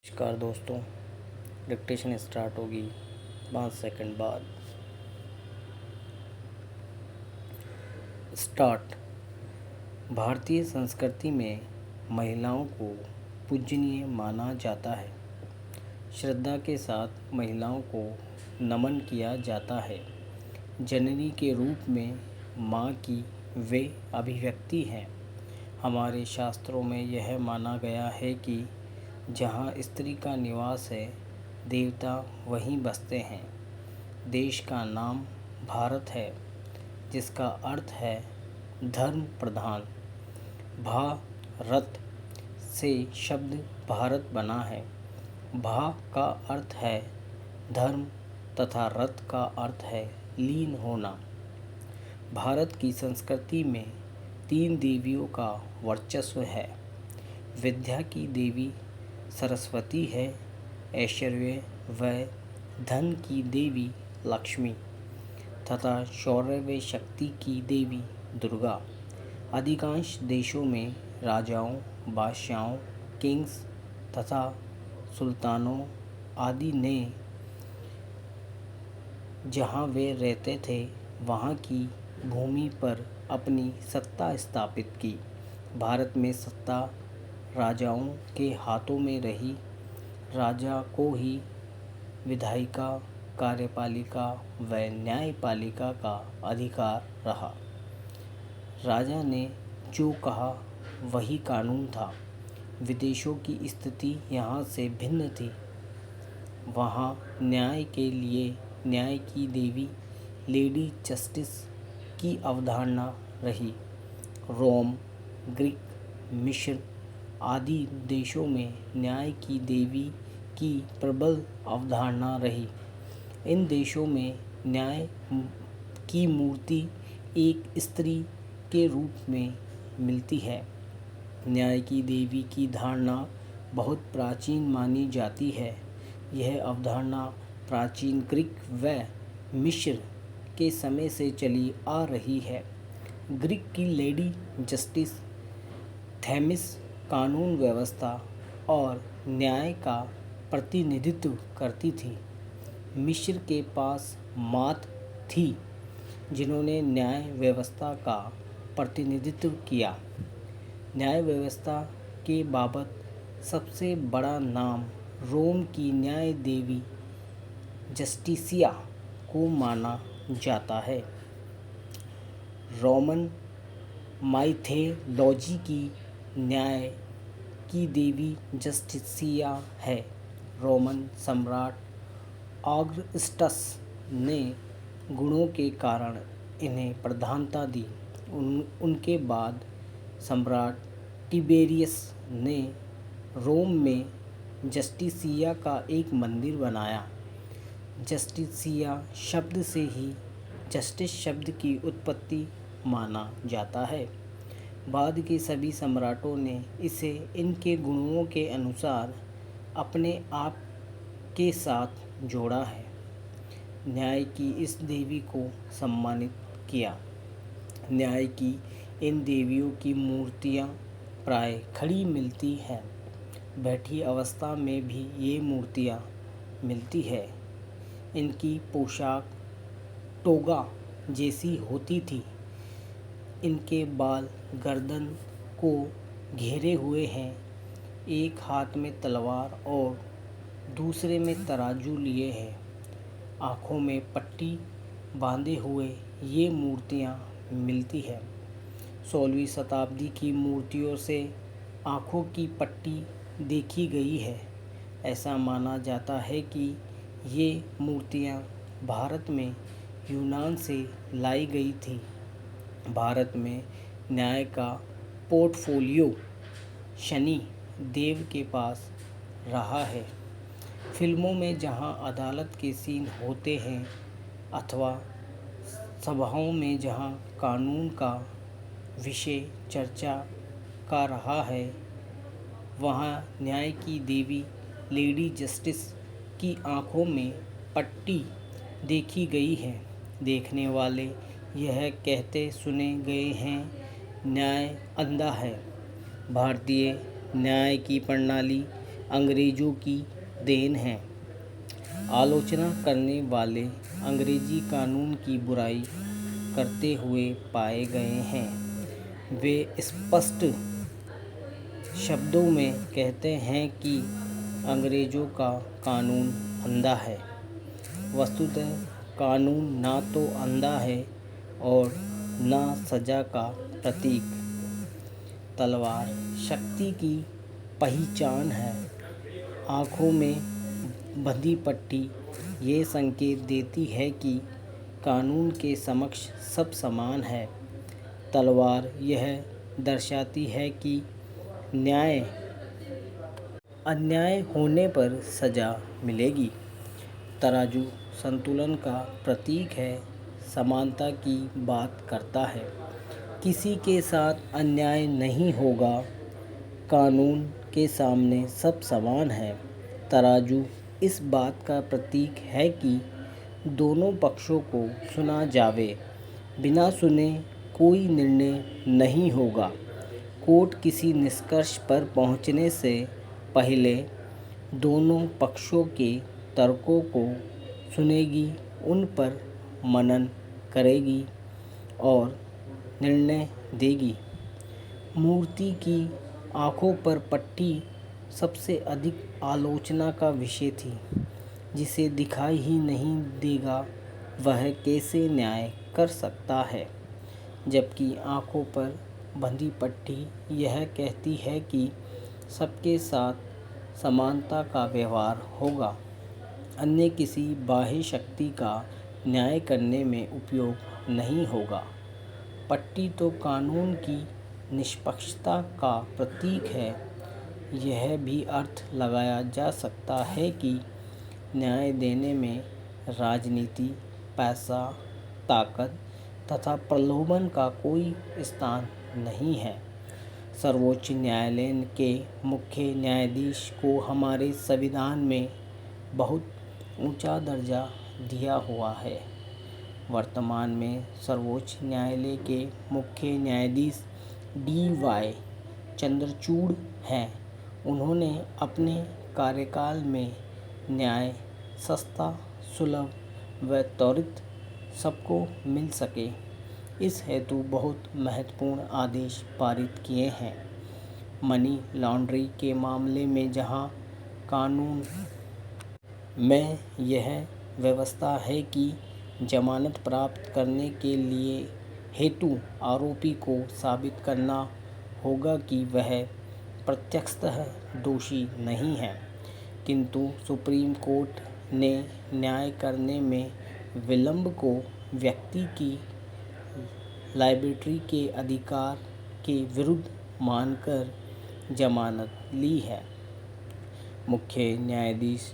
नमस्कार दोस्तों। Dictation start होगी 5 सेकंड बाद। स्टार्ट। भारतीय संस्कृति में महिलाओं को पूजनीय माना जाता है। श्रद्धा के साथ महिलाओं को नमन किया जाता है। जननी के रूप में माँ की वे अभिव्यक्ति हैं। हमारे शास्त्रों में यह माना गया है कि जहाँ स्त्री का निवास है, देवता वहीं बसते हैं। देश का नाम भारत है, जिसका अर्थ है धर्म प्रधान। भारत से शब्द भारत बना है। भा का अर्थ है धर्म तथा रत का अर्थ है लीन होना। भारत की संस्कृति में 3 देवियों का वर्चस्व है। विद्या की देवी सरस्वती है, ऐश्वर्य व धन की देवी लक्ष्मी तथा शौर्य व शक्ति की देवी दुर्गा। अधिकांश देशों में राजाओं, बादशाहों, किंग्स तथा सुल्तानों आदि ने जहाँ वे रहते थे वहाँ की भूमि पर अपनी सत्ता स्थापित की। भारत में सत्ता राजाओं के हाथों में रही। राजा को ही विधायिका, कार्यपालिका व न्यायपालिका का अधिकार रहा। राजा ने जो कहा वही कानून था। विदेशों की स्थिति यहाँ से भिन्न थी। वहाँ न्याय के लिए न्याय की देवी लेडी जस्टिस की अवधारणा रही। रोम, ग्रीक, मिस्र आदि देशों में न्याय की देवी की प्रबल अवधारणा रही। इन देशों में न्याय की मूर्ति एक स्त्री के रूप में मिलती है। न्याय की देवी की धारणा बहुत प्राचीन मानी जाती है। यह अवधारणा प्राचीन ग्रीक व मिस्र के समय से चली आ रही है। ग्रीक की लेडी जस्टिस थेमिस कानून व्यवस्था और न्याय का प्रतिनिधित्व करती थी। मिस्र के पास मात थी जिन्होंने न्याय व्यवस्था का प्रतिनिधित्व किया। न्याय व्यवस्था के बाबत सबसे बड़ा नाम रोम की न्याय देवी जस्टिसिया को माना जाता है। रोमन माइथोलॉजी की न्याय की देवी जस्टिसिया है। रोमन सम्राट ऑगस्टस ने गुणों के कारण इन्हें प्रधानता दी। उनके बाद सम्राट टिबेरियस ने रोम में जस्टिसिया का एक मंदिर बनाया। जस्टिसिया शब्द से ही जस्टिस शब्द की उत्पत्ति माना जाता है। बाद के सभी सम्राटों ने इसे इनके गुणों के अनुसार अपने आप के साथ जोड़ा है। न्याय की इस देवी को सम्मानित किया। न्याय की इन देवियों की मूर्तियाँ प्राय खड़ी मिलती हैं। बैठी अवस्था में भी ये मूर्तियाँ मिलती है। इनकी पोशाक टोगा जैसी होती थी। इनके बाल गर्दन को घेरे हुए हैं। एक हाथ में तलवार और दूसरे में तराजू लिए हैं। आँखों में पट्टी बांधे हुए ये मूर्तियाँ मिलती हैं। 16वीं शताब्दी की मूर्तियों से आँखों की पट्टी देखी गई है। ऐसा माना जाता है कि ये मूर्तियाँ भारत में यूनान से लाई गई थी। भारत में न्याय का पोर्टफोलियो शनि देव के पास रहा है। फिल्मों में जहाँ अदालत के सीन होते हैं अथवा सभाओं में जहाँ कानून का विषय चर्चा का रहा है, वहाँ न्याय की देवी लेडी जस्टिस की आँखों में पट्टी देखी गई है। देखने वाले यह कहते सुने गए हैं, न्याय अंधा है। भारतीय न्याय की प्रणाली अंग्रेजों की देन है। आलोचना करने वाले अंग्रेजी कानून की बुराई करते हुए पाए गए हैं। वे स्पष्ट शब्दों में कहते हैं कि अंग्रेजों का कानून अंधा है। वस्तुतः कानून ना तो अंधा है और ना सजा का प्रतीक। तलवार शक्ति की पहचान है। आँखों में बंधी पट्टी ये संकेत देती है कि कानून के समक्ष सब समान है। तलवार यह दर्शाती है कि अन्याय होने पर सजा मिलेगी। तराजू संतुलन का प्रतीक है, समानता की बात करता है। किसी के साथ अन्याय नहीं होगा। कानून के सामने सब समान है। तराजू इस बात का प्रतीक है कि दोनों पक्षों को सुना जावे। बिना सुने कोई निर्णय नहीं होगा। कोर्ट किसी निष्कर्ष पर पहुंचने से पहले दोनों पक्षों के तर्कों को सुनेगी, उन पर मनन करेगी और निर्णय देगी। मूर्ति की आँखों पर पट्टी सबसे अधिक आलोचना का विषय थी। जिसे दिखाई ही नहीं देगा वह कैसे न्याय कर सकता है, जबकि आँखों पर बंधी पट्टी यह कहती है कि सबके साथ समानता का व्यवहार होगा। अन्य किसी बाह्य शक्ति का न्याय करने में उपयोग नहीं होगा। पट्टी तो कानून की निष्पक्षता का प्रतीक है। यह भी अर्थ लगाया जा सकता है कि न्याय देने में राजनीति, पैसा, ताकत तथा प्रलोभन का कोई स्थान नहीं है। सर्वोच्च न्यायालय के मुख्य न्यायाधीश को हमारे संविधान में बहुत ऊंचा दर्जा दिया हुआ है। वर्तमान में सर्वोच्च न्यायालय के मुख्य न्यायाधीश D.Y. चंद्रचूड़ हैं। उन्होंने अपने कार्यकाल में न्याय सस्ता, सुलभ व त्वरित सबको मिल सके, इस हेतु बहुत महत्वपूर्ण आदेश पारित किए हैं। मनी लॉन्ड्री के मामले में जहां कानून में यह व्यवस्था है कि जमानत प्राप्त करने के लिए हेतु आरोपी को साबित करना होगा कि वह प्रत्यक्षतः दोषी नहीं है, किंतु सुप्रीम कोर्ट ने न्याय करने में विलंब को व्यक्ति की लायबिलिटी के अधिकार के विरुद्ध मानकर जमानत ली है। मुख्य न्यायाधीश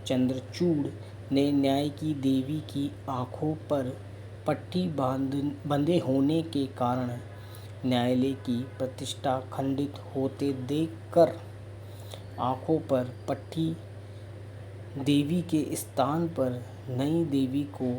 चंद्रचूड़ ने न्याय की देवी की आँखों पर पट्टी बंधे होने के कारण न्यायालय की प्रतिष्ठा खंडित होते देखकर आँखों पर पट्टी देवी के स्थान पर नई देवी को